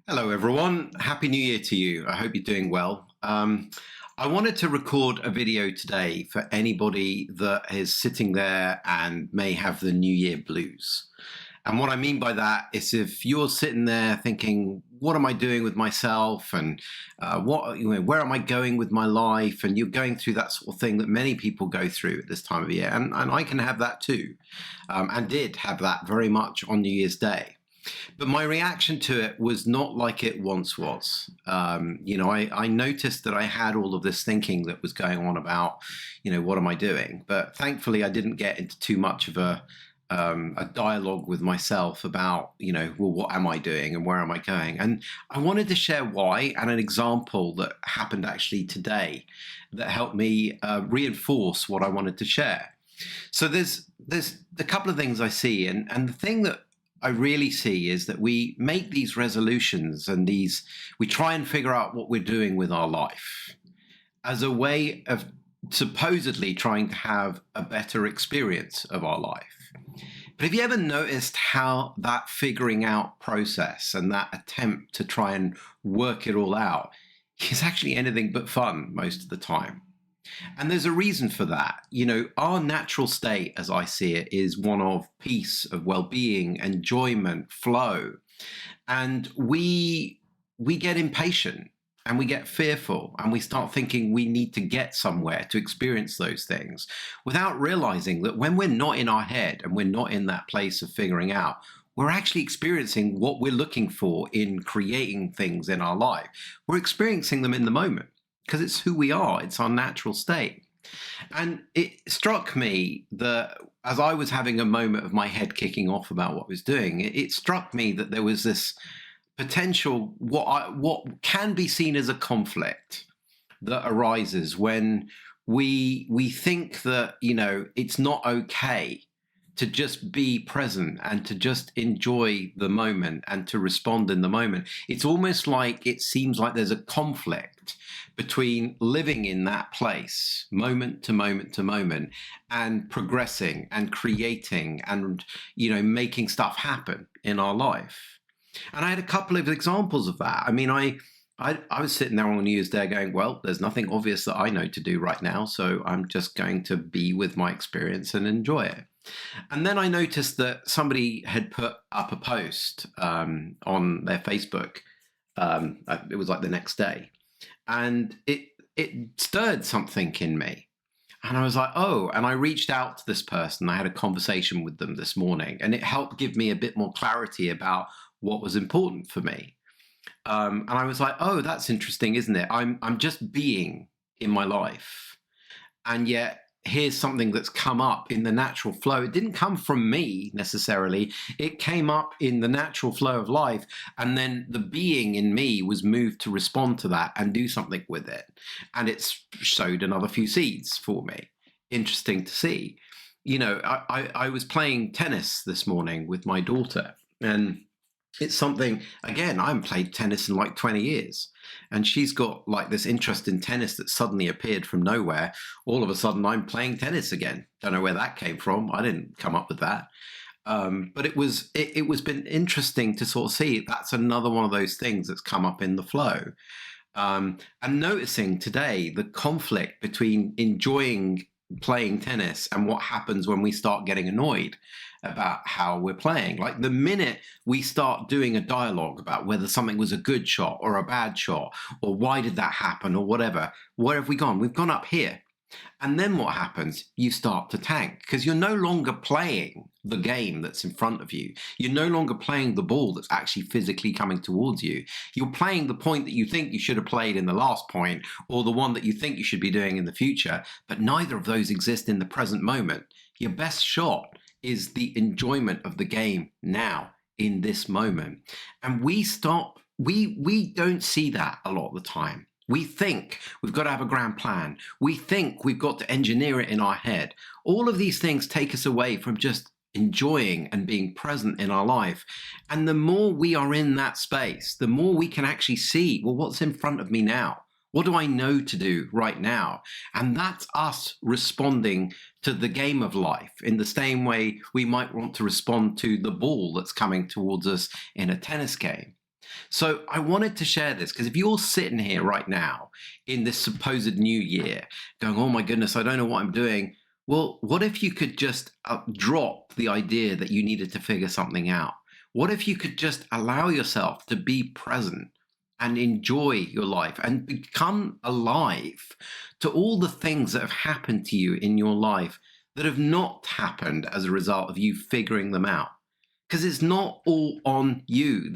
Hello, everyone. Happy New Year to you. I hope you're doing well. I wanted to record a video today for anybody that is sitting there and may have the New Year blues. And what I mean by that is if you're sitting there thinking, what am I doing with myself? And where am I going with my life? And you're going through that sort of thing that many people go through at this time of year. And I can have that too, and did have that very much on New Year's Day. But my reaction to it was not like it once was. I noticed that I had all of this thinking that was going on about, what am I doing? But thankfully, I didn't get into too much of a dialogue with myself about, well, what am I doing and where am I going? And I wanted to share why and an example that happened actually today that helped me reinforce what I wanted to share. So there's a couple of things I see, and the thing that I really see is that we make these resolutions and we try and figure out what we're doing with our life as a way of supposedly trying to have a better experience of our life. But have you ever noticed how that figuring out process and that attempt to try and work it all out is actually anything but fun most of the time? And there's a reason for that. Our natural state, as I see it, is one of peace, of well-being, enjoyment, flow. And we get impatient and we get fearful and we start thinking we need to get somewhere to experience those things without realizing that when we're not in our head and we're not in that place of figuring out, we're actually experiencing what we're looking for in creating things in our life. We're experiencing them in the moment, because it's who we are, it's our natural state. And it struck me that as I was having a moment of my head kicking off about what I was doing, it struck me that there was this potential, what can be seen as a conflict that arises when we think that, it's not okay to just be present and to just enjoy the moment and to respond in the moment. It's almost like it seems like there's a conflict between living in that place, moment to moment to moment, and progressing and creating and, making stuff happen in our life. And I had a couple of examples of that. I mean, I was sitting there on New Year's Day going, well, there's nothing obvious that I know to do right now, so I'm just going to be with my experience and enjoy it. And then I noticed that somebody had put up a post on their Facebook. It was like the next day. And it stirred something in me. And I was like, oh, and I reached out to this person. I had a conversation with them this morning, and it helped give me a bit more clarity about what was important for me. And I was like, oh, that's interesting, isn't it? I'm just being in my life. And yet here's something that's come up in the natural flow. It didn't come from me necessarily. It came up in the natural flow of life. And then the being in me was moved to respond to that and do something with it. And it's sowed another few seeds for me. Interesting to see. I was playing tennis this morning with my daughter, and it's something, again, I haven't played tennis in like 20 years. And she's got like this interest in tennis that suddenly appeared from nowhere. All of a sudden, I'm playing tennis again. Don't know where that came from. I didn't come up with that. But it was been interesting to sort of see that's another one of those things that's come up in the flow. And noticing today the conflict between enjoying playing tennis and what happens when we start getting annoyed about how we're playing. Like the minute we start doing a dialogue about whether something was a good shot or a bad shot, or why did that happen or whatever, where have we gone? We've gone up here. And then what happens? You start to tank because you're no longer playing the game that's in front of you. You're no longer playing the ball that's actually physically coming towards you. You're playing the point that you think you should have played in the last point, or the one that you think you should be doing in the future, but neither of those exist in the present moment. Your best shot is the enjoyment of the game now in this moment. And we don't see that a lot of the time. We think we've got to have a grand plan. We think we've got to engineer it in our head. All of these things take us away from just enjoying and being present in our life. And the more we are in that space, the more we can actually see, well, what's in front of me now? What do I know to do right now? And that's us responding to the game of life in the same way we might want to respond to the ball that's coming towards us in a tennis game. So I wanted to share this because if you're sitting here right now in this supposed new year going, oh my goodness, I don't know what I'm doing. Well, what if you could just drop the idea that you needed to figure something out? What if you could just allow yourself to be present and enjoy your life and become alive to all the things that have happened to you in your life that have not happened as a result of you figuring them out? Because it's not all on you.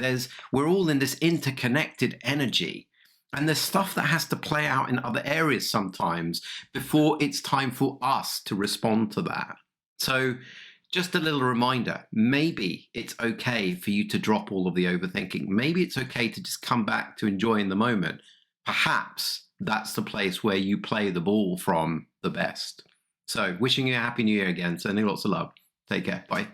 We're all in this interconnected energy, and there's stuff that has to play out in other areas sometimes before it's time for us to respond to that. So just a little reminder, maybe it's okay for you to drop all of the overthinking. Maybe it's okay to just come back to enjoying the moment. Perhaps that's the place where you play the ball from the best. So wishing you a happy new year again. Sending lots of love. Take care. Bye.